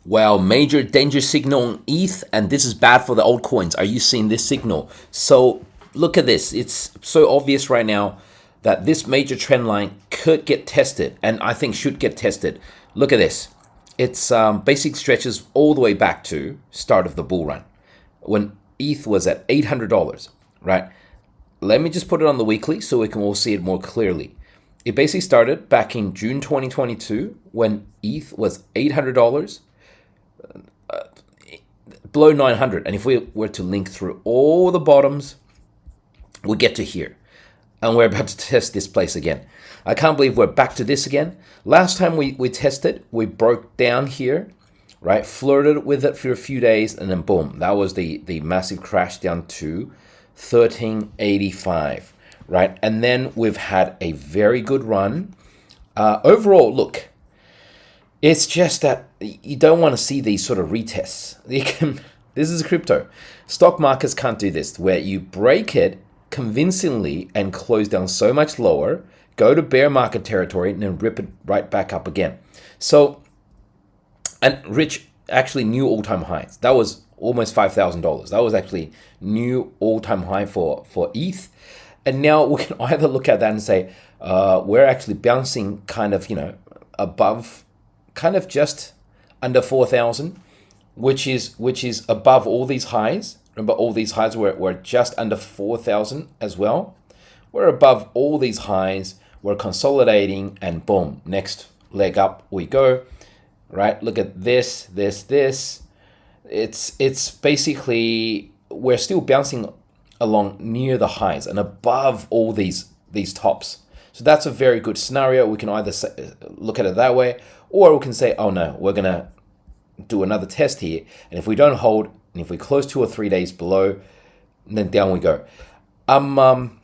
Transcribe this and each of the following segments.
Well, major danger signal on ETH, and this is bad for the altcoins. Are you seeing this signal? So look at this. It's so obvious right now that this major trend line could get tested, and I think should get tested. Look at this. It's basic stretches all the way back to start of the bull run when ETH was at $800, right? Let me just put it on the weekly so we can all see it more clearly. It basically started back in June 2022 when ETH was $800, below 900. And if we were to link through all the bottoms, we get to here. And we're about to test this place again. I can't believe we're back to this again. Last time we tested, we broke down here, right? Flirted with it for a few days, and then boom, that was the massive crash down to 1385, right? And then we've had a very good run. Overall, look, it's just that you don't want to see these sort of retests. This is crypto. Stock markets can't do this, where you break it convincingly and close down so much lower, go to bear market territory, and then rip it right back up again. So, and reach actually new all-time highs. That was almost $5,000. That was actually new all-time high for ETH. And now we can either look at that and say, we're actually bouncing kind of, above, kind of just under 4,000, which is above all these highs. Remember, all these highs were just under 4,000 as well. We're above all these highs. We're consolidating, and boom, next leg up we go. Right? Look at this. It's basically, we're still bouncing along near the highs and above all these tops. So that's a very good scenario. We can either look at it that way, or we can say, oh no, we're gonna do another test here, and if we don't hold, and if we close 2 or 3 days below, then down we go. I'm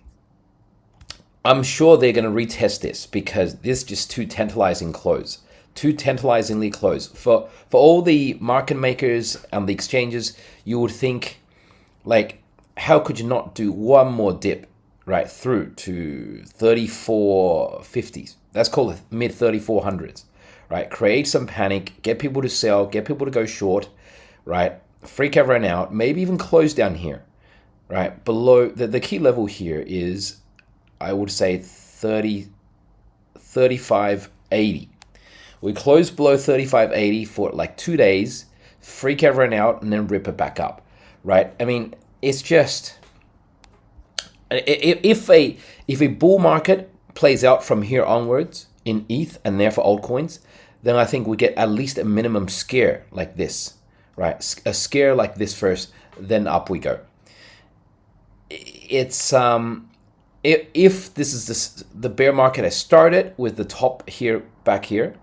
sure they're going to retest this because this is just too tantalizingly close. For all the market makers and the exchanges, you would think, like, how could you not do one more dip right through to 3450s? That's called mid 3400s, right? Create some panic, get people to sell, get people to go short, right? Freak everyone out, maybe even close down here, right? Below the key level here is, I would say 3580. We close below 3580 for like 2 days, freak everyone out, and then rip it back up, right? I mean, it's just, if a bull market plays out from here onwards in ETH and therefore altcoins, then I think we get at least a minimum scare like this, right? A scare like this first, then up we go. It's if this is the bear market has started with the top here, back here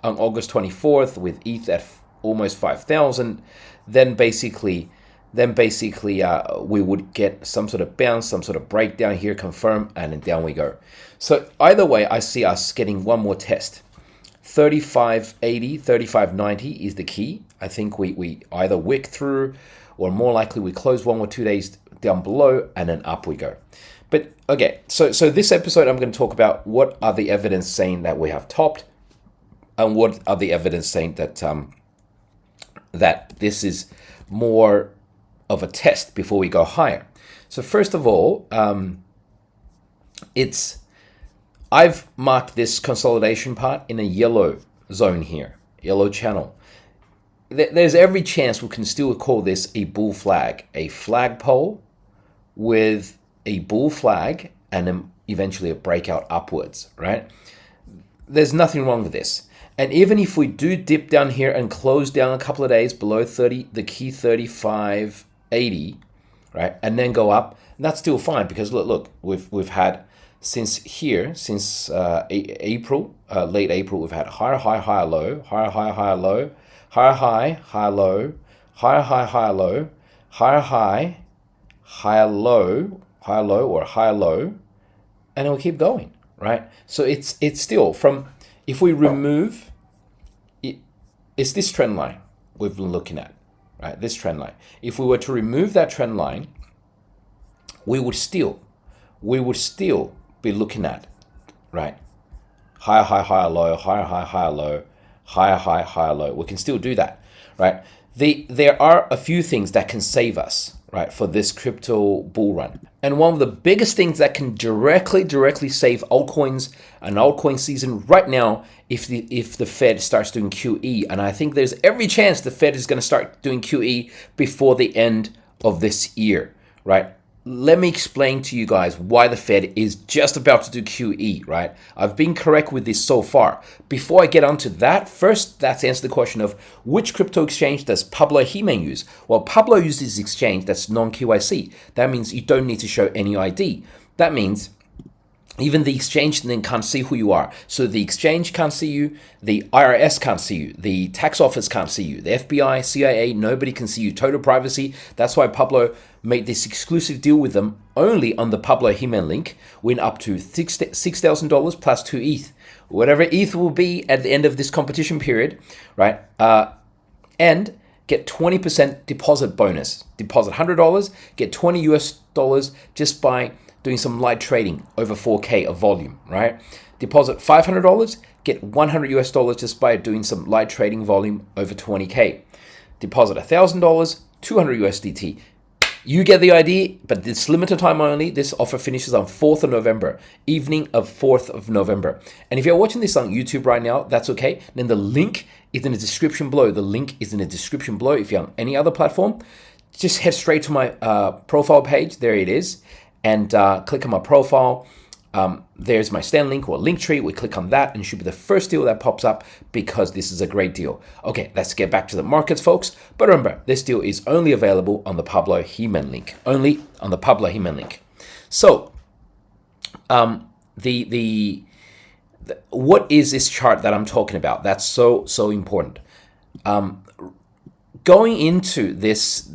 on August 24th with ETH at almost 5,000, then basically we would get some sort of bounce, some sort of breakdown here, confirm, and then down we go. So either way, I see us getting one more test. 3580, 3590 is the key. I think we either wick through, or more likely we close 1 or 2 days down below, and then up we go. But okay, so this episode I'm going to talk about what are the evidence saying that we have topped, and what are the evidence saying that that this is more of a test before we go higher. So first of all, I've marked this consolidation part in a yellow zone here, yellow channel. There's every chance we can still call this a bull flag, a flagpole with a bull flag, and then eventually a breakout upwards, right? There's nothing wrong with this. And even if we do dip down here and close down a couple of days below 30, the key 3580, right, and then go up, that's still fine, because look, we've had since April, late April, we've had higher high, higher low, higher high, higher low, higher high, higher low, higher high, higher low, higher high, higher low, higher low, or higher low, and it will keep going, right? So it's still from, if we remove it, it's this trend line we've been looking at, right? This trend line. If we were to remove that trend line, we would still be looking at, right, higher high, higher low, higher high, higher low, higher high, higher low. We can still do that. right? There are a few things that can save us, right, for this crypto bull run. And one of the biggest things that can directly save altcoins and altcoin season right now, if the Fed starts doing QE, and I think there's every chance the Fed is going to start doing QE before the end of this year, right? Let me explain to you guys why the Fed is just about to do QE, right? I've been correct with this so far. Before I get onto that, first, let's answer the question of which crypto exchange does Pablo Jimenez use? Well, Pablo uses exchange that's non-KYC. That means you don't need to show any ID. That means even the exchange then can't see who you are. So the exchange can't see you, the IRS can't see you, the tax office can't see you, the FBI, CIA, nobody can see you. Total privacy. That's why Pablo made this exclusive deal with them only on the Pablo Jimenez link, win up to $6,000 plus 2 ETH. Whatever ETH will be at the end of this competition period, right? And get 20% deposit bonus. Deposit $100, get $20 just by doing some light trading over 4K of volume, right? Deposit $500, get $100 just by doing some light trading volume over 20K. Deposit $1,000, 200 USDT. You get the idea, but it's limited time only. This offer finishes on 4th of November, evening of 4th of November. And if you're watching this on YouTube right now, that's okay. Then the link is in the description below. The link is in the description below. If you're on any other platform, just head straight to my profile page. There it is. And click on my profile. There's my Stand link or Linktree. We click on that and it should be the first deal that pops up because this is a great deal. Okay, let's get back to the markets, folks. But remember, this deal is only available on the Pablo Jimenez link. Only on the Pablo Jimenez link. So, what is this chart that I'm talking about? That's so important. Going into this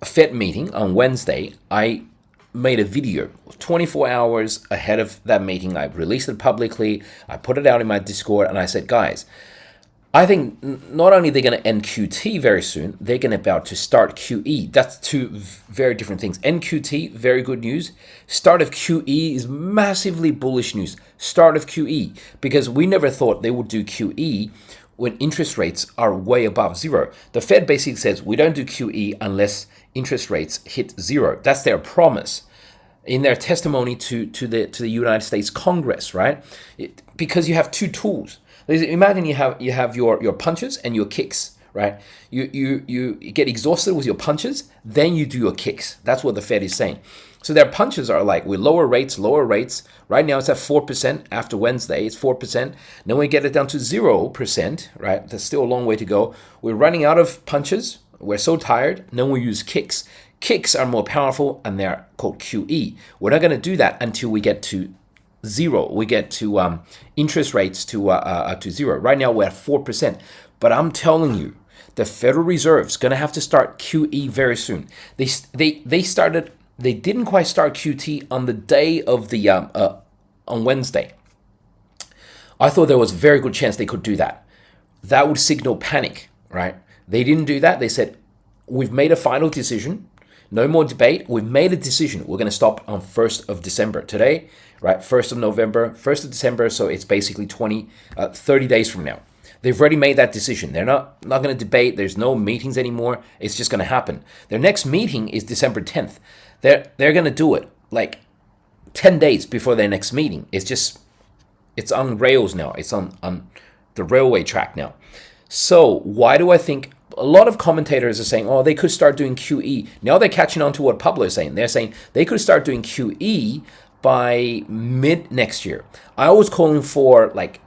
Fed meeting on Wednesday, I made a video 24 hours ahead of that meeting. I released it publicly. I put it out in my Discord and I said, guys, I think not only are they going to end QT very soon, they're going to about to start QE. That's two very different things. NQT, very good news. Start of QE is massively bullish news. Start of QE, because we never thought they would do QE when interest rates are way above zero. The Fed basically says we don't do QE unless interest rates hit zero. That's their promise in their testimony to the United States Congress, right? Because you have two tools. Imagine you have your punches and your kicks, right? You get exhausted with your punches, then you do your kicks. That's what the Fed is saying. So their punches are like, we lower rates. Right now it's at 4%. After Wednesday, it's 4%. Then we get it down to 0%, right? There's still a long way to go. We're running out of punches. We're so tired. Then we use kicks. Kicks are more powerful and they're called QE. We're not going to do that until we get to zero. We get to interest rates to zero. Right now we're at 4%. But I'm telling you, the Federal Reserve is going to have to start QE very soon. They didn't quite start QT on the day of the on Wednesday. I thought there was a very good chance they could do that. That would signal panic, right? They didn't do that. They said, we've made a final decision. No more debate. We've made a decision. We're going to stop on 1st of December. Today, right? 1st of November, 1st of December. So it's basically 30 days from now. They've already made that decision. They're not going to debate. There's no meetings anymore. It's just going to happen. Their next meeting is December 10th. They're going to do it like 10 days before their next meeting. It's on rails now. It's on the railway track now. So why do I think a lot of commentators are saying, oh, they could start doing QE. Now they're catching on to what Pablo is saying. They're saying they could start doing QE by mid next year. I was calling for like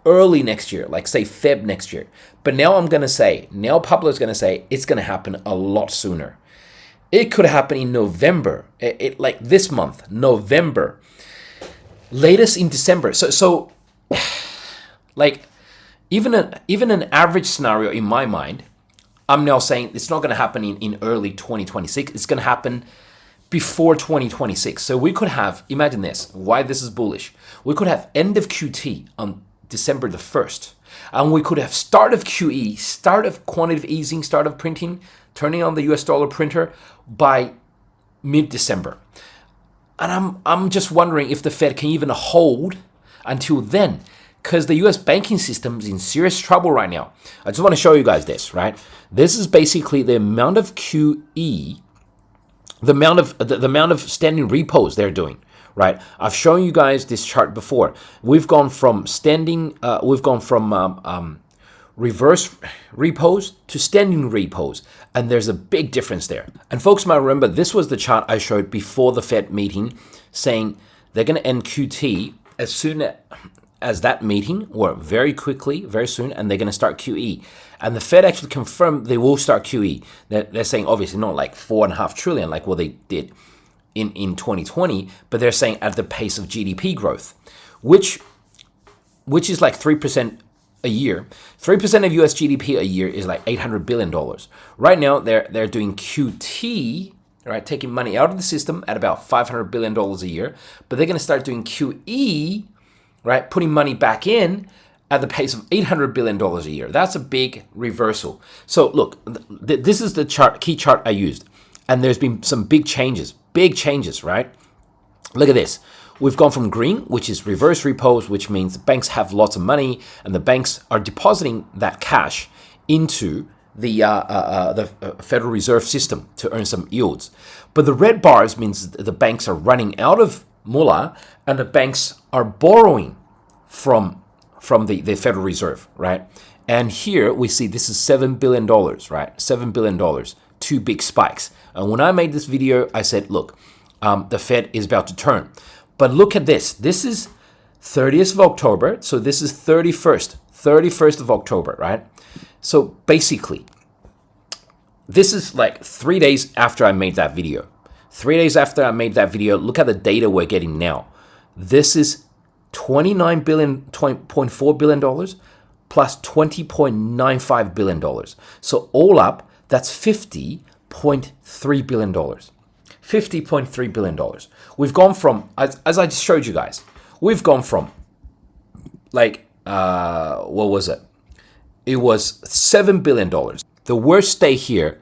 early next year, like say Feb next year. But now Pablo is going to say it's going to happen a lot sooner. It could happen in November, like this month, November, latest in December. So like even an average scenario in my mind, I'm now saying it's not going to happen in early 2026. It's going to happen before 2026. So we could have, imagine this, why this is bullish. We could have end of QT on December the 1st. And we could have start of QE, start of quantitative easing, start of printing, turning on the US dollar printer by mid-December. And I'm just wondering if the Fed can even hold until then. because the US banking system is in serious trouble right now. I just want to show you guys this, right? This is basically the amount of QE, the amount of standing repos they're doing, right? I've shown you guys this chart before. We've gone from reverse repos to standing repos, and there's a big difference there. And folks might remember this was the chart I showed before the Fed meeting, saying they're going to end QT as soon as that meeting, or very quickly, very soon, and they're going to start QE. And the Fed actually confirmed they will start QE. They're saying obviously not like 4.5 trillion like what they did in 2020, but they're saying at the pace of GDP growth, which is like 3% a year. 3% of US GDP a year is like $800 billion. Right now, they're doing QT, right, taking money out of the system at about $500 billion a year, but they're going to start doing QE, right, putting money back in at the pace of $800 billion a year. That's a big reversal. So look, this is the key chart I used, and there's been some big changes, right? Look at this. We've gone from green, which is reverse repos, which means the banks have lots of money and the banks are depositing that cash into the Federal Reserve System to earn some yields. But the red bars means the banks are running out of mullah and the banks are borrowing from the Federal Reserve, right? And here we see this is $7 billion, right? $7 billion, two big spikes. And when I made this video, I said, look, the Fed is about to turn. But look at this. This is 30th of October. So this is 31st of October, right? So basically, this is like 3 days after I made that video. 3 days after I made that video, look at the data we're getting now. This is $29.4 billion plus $20.95 billion. So all up, that's $50.3 billion. $50.3 billion. We've gone from, as I just showed you guys, we've gone from like, what was it? It was $7 billion. The worst day here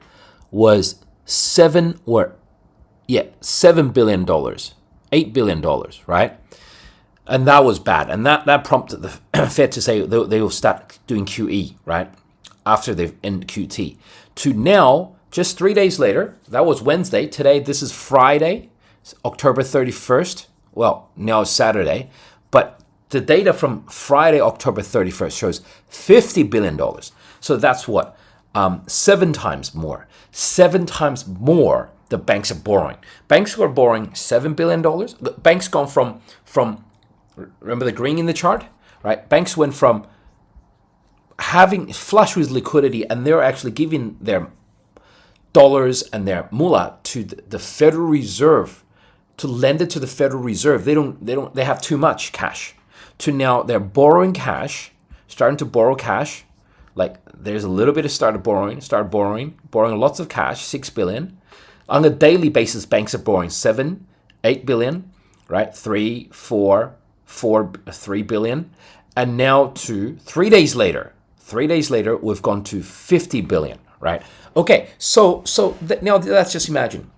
was $7 billion, $8 billion, right? And that was bad. And that prompted the Fed to say they will start doing QE, right? After they've ended QT. To now, just 3 days later, that was Wednesday. Today, this is Friday, October 31st. Well, now it's Saturday. But the data from Friday, October 31st shows $50 billion. So that's what? 7 times more. 7 times more the banks are borrowing. Banks who are borrowing $7 billion. Banks gone from remember the green in the chart, right? Banks went from having flush with liquidity, and they're actually giving their dollars and their mullah to the Federal Reserve to lend it to the Federal Reserve. They have too much cash. To now they're borrowing cash, starting to borrow cash. Like there's a little bit of borrowing lots of cash, 6 billion. On a daily basis, banks are borrowing 7, 8 billion, right? 3 billion. And now to 3 days later, we've gone to 50 billion, right? Okay, so now let's just imagine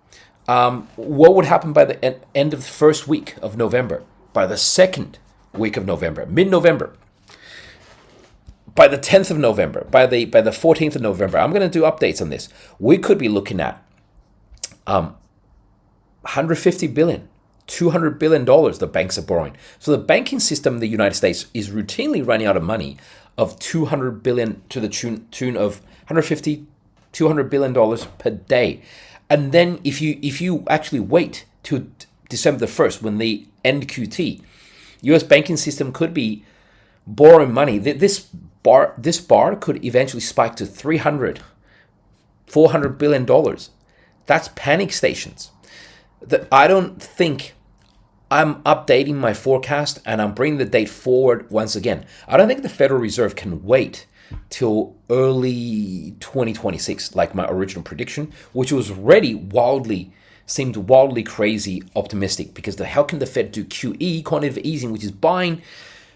what would happen by the end of the first week of November, by the second week of November, mid-November, by the 10th of November, by the 14th of November. I'm going to do updates on this. We could be looking at 150 billion, $200 billion the banks are borrowing. So the banking system in the United States is routinely running out of money of 200 billion to the tune of 150, $200 billion per day. And then if you actually wait till December the 1st when they end QT, US banking system could be borrowing money. This bar could eventually spike to $300, $400 billion. That's panic stations. I don't think I'm updating my forecast and I'm bringing the date forward once again. I don't think the Federal Reserve can wait till early 2026, like my original prediction, which was already seemed wildly crazy optimistic, because how can the Fed do QE, quantitative easing, which is buying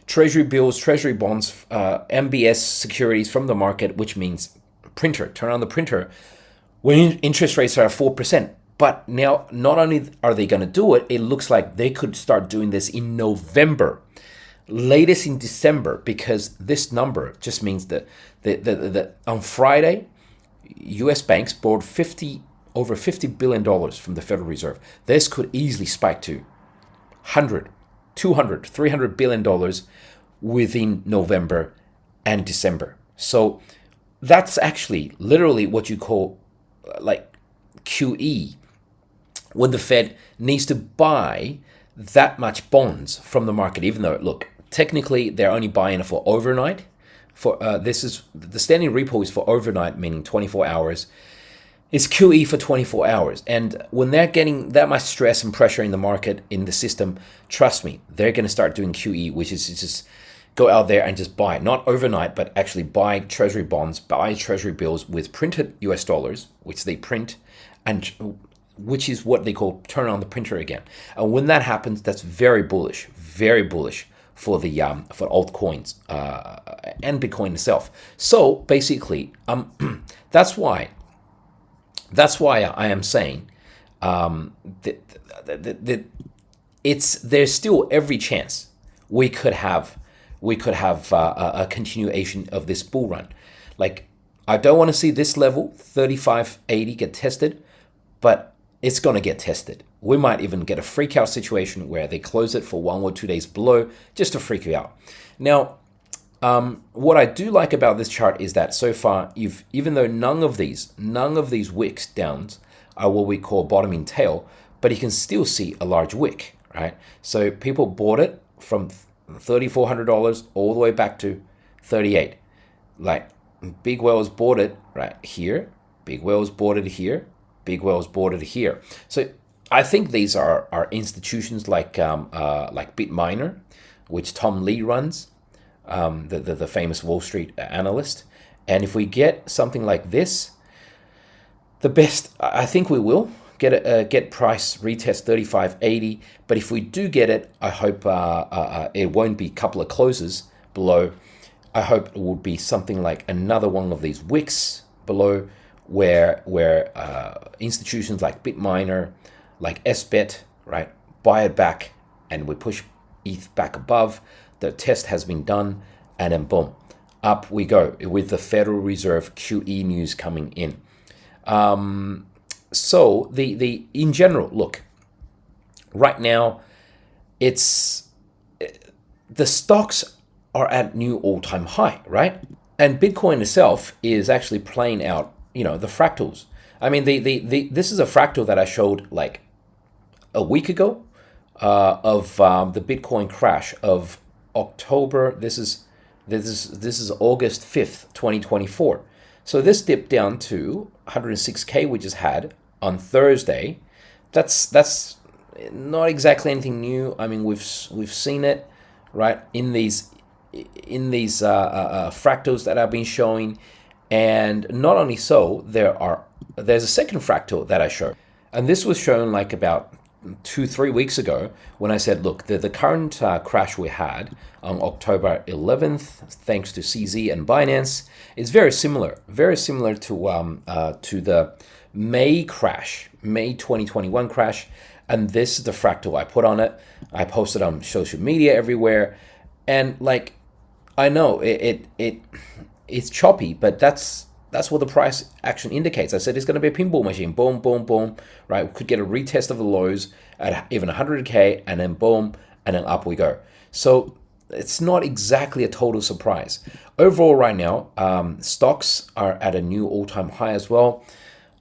treasury bills, treasury bonds, MBS securities from the market, which means turn on the printer, when interest rates are at 4%. But now, not only are they going to do it, it looks like they could start doing this in November. latest in December, because this number just means that on Friday, U.S. banks borrowed over $50 billion from the Federal Reserve. This could easily spike to 100, 200, 300 billion dollars within November and December. So that's actually literally what you call like QE, when the Fed needs to buy that much bonds from the market, even though, look, technically they're only buying it for overnight. For this is the standing repo is for overnight, meaning 24 hours. It's QE for 24 hours. And when they're getting that much stress and pressure in the market, in the system, trust me, they're going to start doing QE, which is just go out there and just buy, not overnight, but actually buy treasury bonds, buy treasury bills with printed US dollars, which they print, and which is what they call turn on the printer again. And when that happens, that's very bullish for the for altcoins and Bitcoin itself. So basically, that's why I am saying that there's still every chance we could have a continuation of this bull run. Like, I don't want to see this level 35.80 get tested, but it's going to get tested. We might even get a freak out situation where they close it for 1 or 2 days below just to freak you out. Now, what I do like about this chart is that so far, even though none of these wicks downs are what we call bottoming tail, but you can still see a large wick, right? So people bought it from $3,400 all the way back to 38. Like, big whales bought it right here, big whales bought it here, big whales bought it here. So I think these are institutions like Bitminer, which Tom Lee runs, the famous Wall Street analyst. And if we get something like this, the best, I think we will get price retest 35.80. But if we do get it, I hope it won't be a couple of closes below. I hope it will be something like another one of these wicks below, where institutions like Bitminer, like SBET, right, buy it back, and we push ETH back above. The test has been done, and then boom, up we go with the Federal Reserve QE news coming in. So the in general, look, right now, it's the stocks are at new all-time high, right? And Bitcoin itself is actually playing out, the fractals. I mean, this is a fractal that I showed like a week ago of the Bitcoin crash of October. This is August 5th, 2024. So this dipped down to 106K, we just had on Thursday. That's not exactly anything new. I mean, we've seen it, right, in these fractals that I've been showing. And not only so, there's a second fractal that I showed, and this was shown like about 2-3 weeks ago, when I said, look, the current crash we had on October 11th, thanks to CZ and Binance, is very similar to the May crash, May 2021 crash. And this is the fractal I put on it. I posted on social media everywhere, and like, I know it's choppy, but that's what the price action indicates. I said it's going to be a pinball machine. Boom, boom, boom, right? We could get a retest of the lows at even 100K, and then boom, and then up we go. So it's not exactly a total surprise. Overall, right now, stocks are at a new all-time high as well.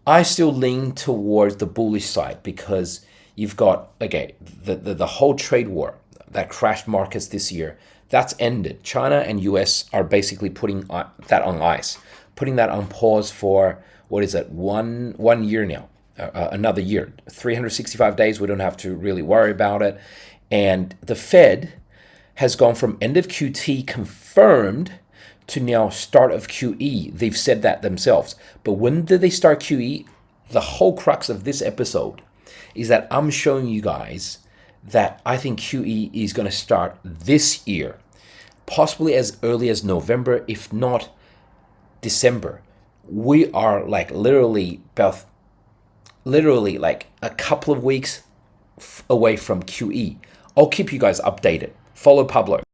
I still lean towards the bullish side, because you've got, okay, the whole trade war that crashed markets this year, that's ended. China and US are basically putting that on ice, putting that on pause for, what is it, one year now, another year, 365 days. We don't have to really worry about it. And the Fed has gone from end of QT confirmed to now start of QE. They've said that themselves. But when did they start QE? The whole crux of this episode is that I'm showing you guys that I think QE is going to start this year, possibly as early as November, if not December. We are like literally like a couple of weeks away from QE. I'll keep you guys updated. Follow Pablo.